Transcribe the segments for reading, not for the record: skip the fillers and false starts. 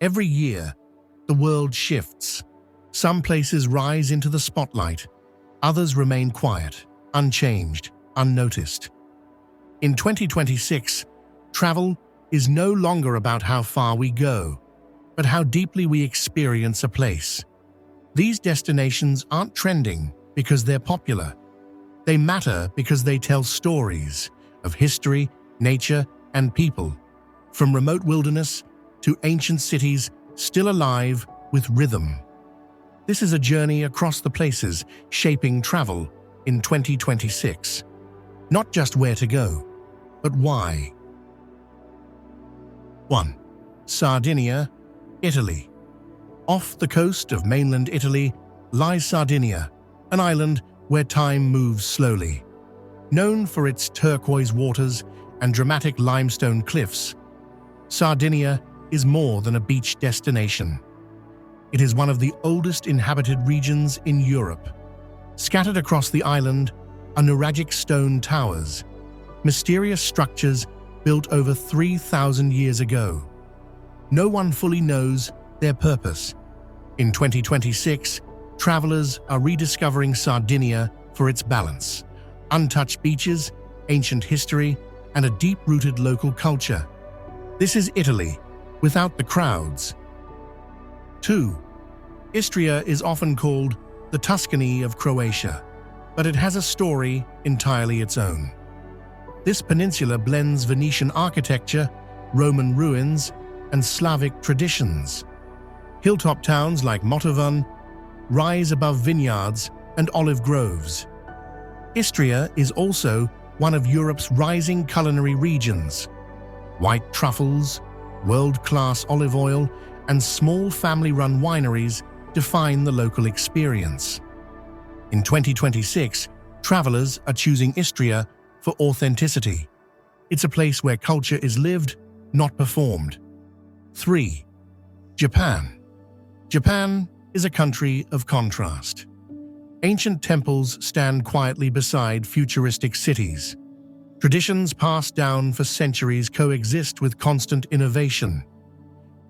Every year, the world shifts. Some places rise into the spotlight, others remain quiet, unchanged, unnoticed. In 2026, travel is no longer about how far we go, but how deeply we experience a place. These destinations aren't trending because they're popular. They matter because they tell stories of history, nature, and people, from remote wilderness to ancient cities still alive with rhythm. This is a journey across the places shaping travel in 2026. Not just where to go, but why. 1. Sardinia, Italy. Off the coast of mainland Italy lies Sardinia, an island where time moves slowly. Known for its turquoise waters and dramatic limestone cliffs, Sardinia is more than a beach destination. It is one of the oldest inhabited regions in Europe. Scattered across the island are nuragic stone towers, mysterious structures built over 3,000 years ago. No one fully knows their purpose. In 2026, travelers are rediscovering Sardinia for its balance, untouched beaches, ancient history, and a deep-rooted local culture. This is Italy, without the crowds. 2. Istria is often called the Tuscany of Croatia, but it has a story entirely its own. This peninsula blends Venetian architecture, Roman ruins, and Slavic traditions. Hilltop towns like Motovan rise above vineyards and olive groves. Istria is also one of Europe's rising culinary regions. White truffles, world-class olive oil, and small family-run wineries define the local experience. In 2026, travelers are choosing Istria for authenticity. It's a place where culture is lived, not performed. 3. Japan. Japan is a country of contrast. Ancient temples stand quietly beside futuristic cities. Traditions passed down for centuries coexist with constant innovation.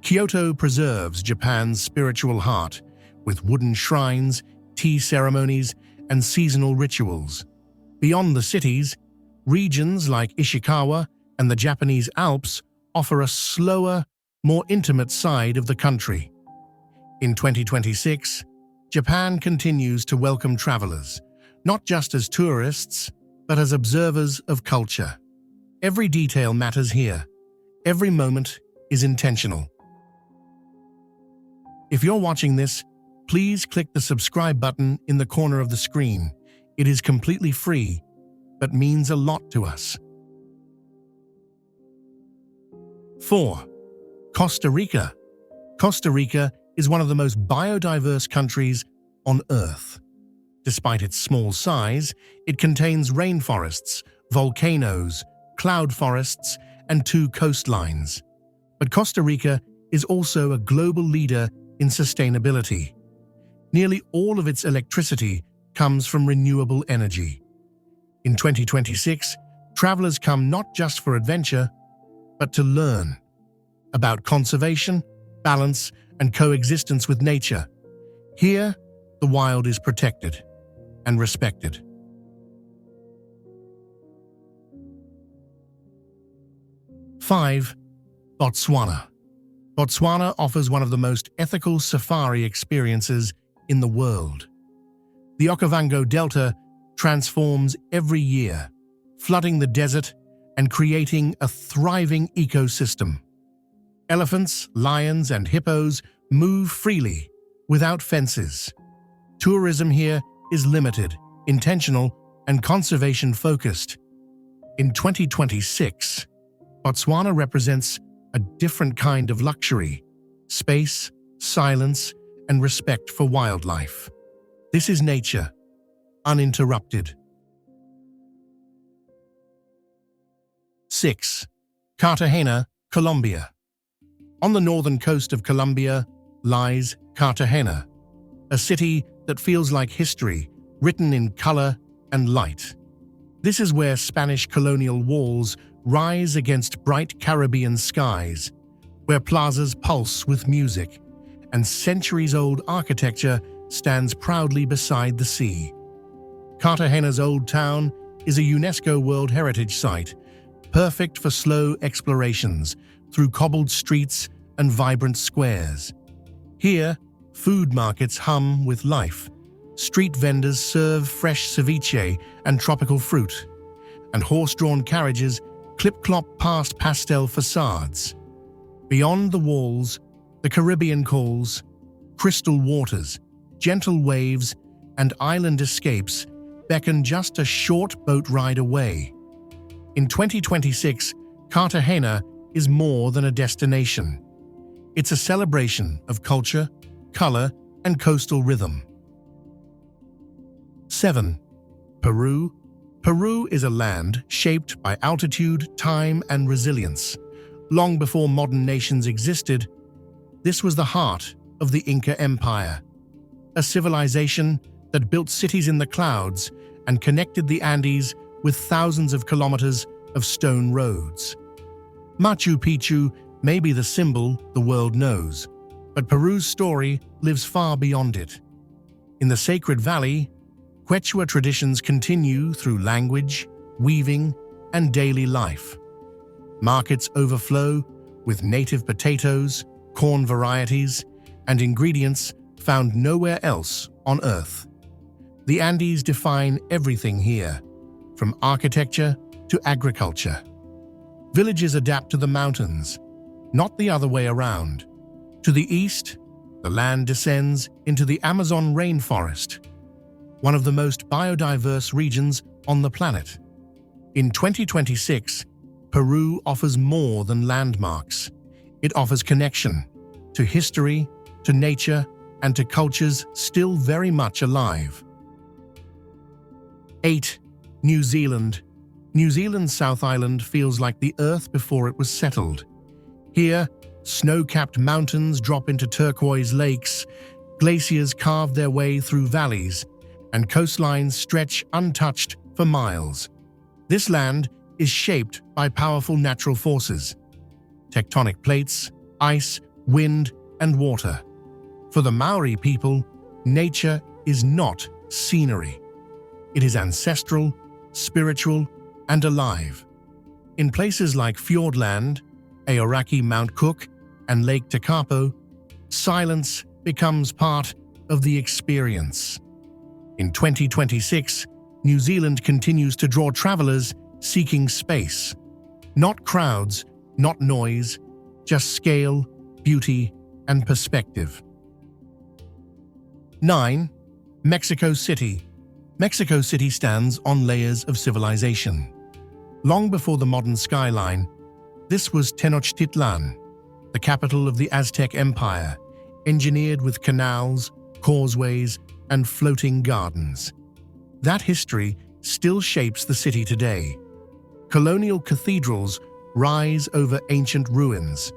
Kyoto preserves Japan's spiritual heart, with wooden shrines, tea ceremonies, and seasonal rituals. Beyond the cities, regions like Ishikawa and the Japanese Alps offer a slower, more intimate side of the country. In 2026, Japan continues to welcome travelers, not just as tourists, but as observers of culture. Every detail matters here. Every moment is intentional. If you're watching this, please click the subscribe button in the corner of the screen. It is completely free, but means a lot to us. 4. Costa Rica. Costa Rica is one of the most biodiverse countries on Earth. Despite its small size, it contains rainforests, volcanoes, cloud forests, and 2 coastlines. But Costa Rica is also a global leader in sustainability. Nearly all of its electricity comes from renewable energy. In 2026, travelers come not just for adventure, but to learn about conservation, balance, and coexistence with nature. Here, the wild is protected and respected. 5. Botswana. Botswana offers one of the most ethical safari experiences in the world. The Okavango Delta transforms every year, flooding the desert and creating a thriving ecosystem. Elephants, lions, and hippos move freely, without fences. Tourism here is limited, intentional, and conservation-focused. In 2026, Botswana represents a different kind of luxury: space, silence, and respect for wildlife. This is nature, uninterrupted. 6. Cartagena, Colombia. On the northern coast of Colombia lies Cartagena, a city that feels like history, written in color and light. This is where Spanish colonial walls rise against bright Caribbean skies, where plazas pulse with music, and centuries-old architecture stands proudly beside the sea. Cartagena's Old Town is a UNESCO World Heritage Site, perfect for slow explorations through cobbled streets and vibrant squares. Here, food markets hum with life. Street vendors serve fresh ceviche and tropical fruit, and horse-drawn carriages clip-clop past pastel facades. Beyond the walls, the Caribbean calls, crystal waters, gentle waves, and island escapes beckon just a short boat ride away. In 2026, Cartagena is more than a destination. It's a celebration of culture, color, and coastal rhythm. 7. Peru. Peru is a land shaped by altitude, time, and resilience. Long before modern nations existed, this was the heart of the Inca Empire, a civilization that built cities in the clouds and connected the Andes with thousands of kilometers of stone roads. Machu Picchu may be the symbol the world knows, but Peru's story lives far beyond it. In the Sacred Valley, Quechua traditions continue through language, weaving, and daily life. Markets overflow with native potatoes, corn varieties, and ingredients found nowhere else on Earth. The Andes define everything here, from architecture to agriculture. Villages adapt to the mountains, not the other way around. To the east, the land descends into the Amazon rainforest, one of the most biodiverse regions on the planet. In 2026, Peru offers more than landmarks. It offers connection to history, to nature, and to cultures still very much alive. 8. New Zealand. New Zealand's South Island feels like the Earth before it was settled. Here, snow-capped mountains drop into turquoise lakes, glaciers carve their way through valleys, and coastlines stretch untouched for miles. This land is shaped by powerful natural forces: tectonic plates, ice, wind, and water. For the Maori people, nature is not scenery. It is ancestral, spiritual, and alive. In places like Fiordland, Aoraki Mount Cook, and Lake Tekapo, silence becomes part of the experience. In 2026, New Zealand continues to draw travelers seeking space. Not crowds, not noise, just scale, beauty, and perspective. 9. Mexico City. Mexico City stands on layers of civilization. Long before the modern skyline, this was Tenochtitlan, the capital of the Aztec Empire, engineered with canals, causeways, and floating gardens. That history still shapes the city today. Colonial cathedrals rise over ancient ruins.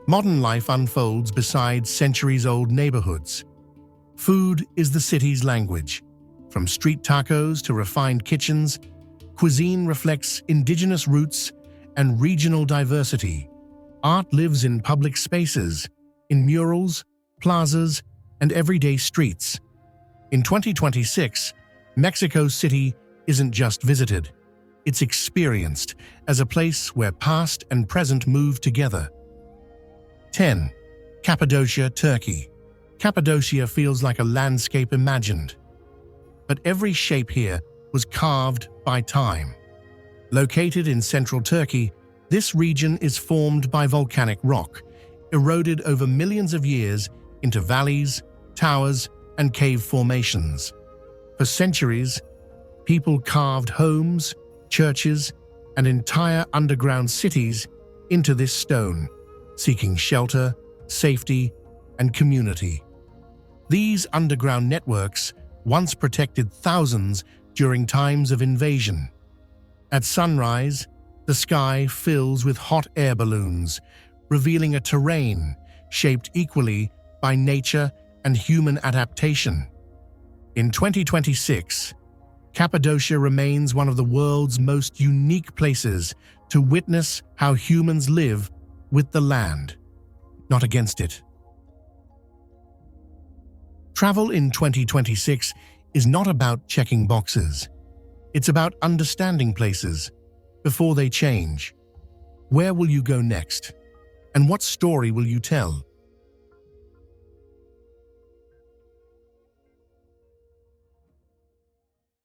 Modern life unfolds beside centuries-old neighborhoods. Food is the city's language. From street tacos to refined kitchens, cuisine reflects indigenous roots and regional diversity. Art lives in public spaces, in murals, plazas, and everyday streets. In 2026, Mexico City isn't just visited, it's experienced as a place where past and present move together. 10. Cappadocia, Turkey. Cappadocia feels like a landscape imagined. But every shape here was carved by time. Located in central Turkey, this region is formed by volcanic rock, eroded over millions of years into valleys, towers, and cave formations. For centuries, people carved homes, churches, and entire underground cities into this stone, seeking shelter, safety, and community. These underground networks once protected thousands during times of invasion. At sunrise, the sky fills with hot air balloons, revealing a terrain shaped equally by nature and human adaptation. In 2026, Cappadocia remains one of the world's most unique places to witness how humans live with the land. not against it. Travel in 2026 is not about checking boxes. It's about understanding places before they change. Where will you go next? And what story will you tell?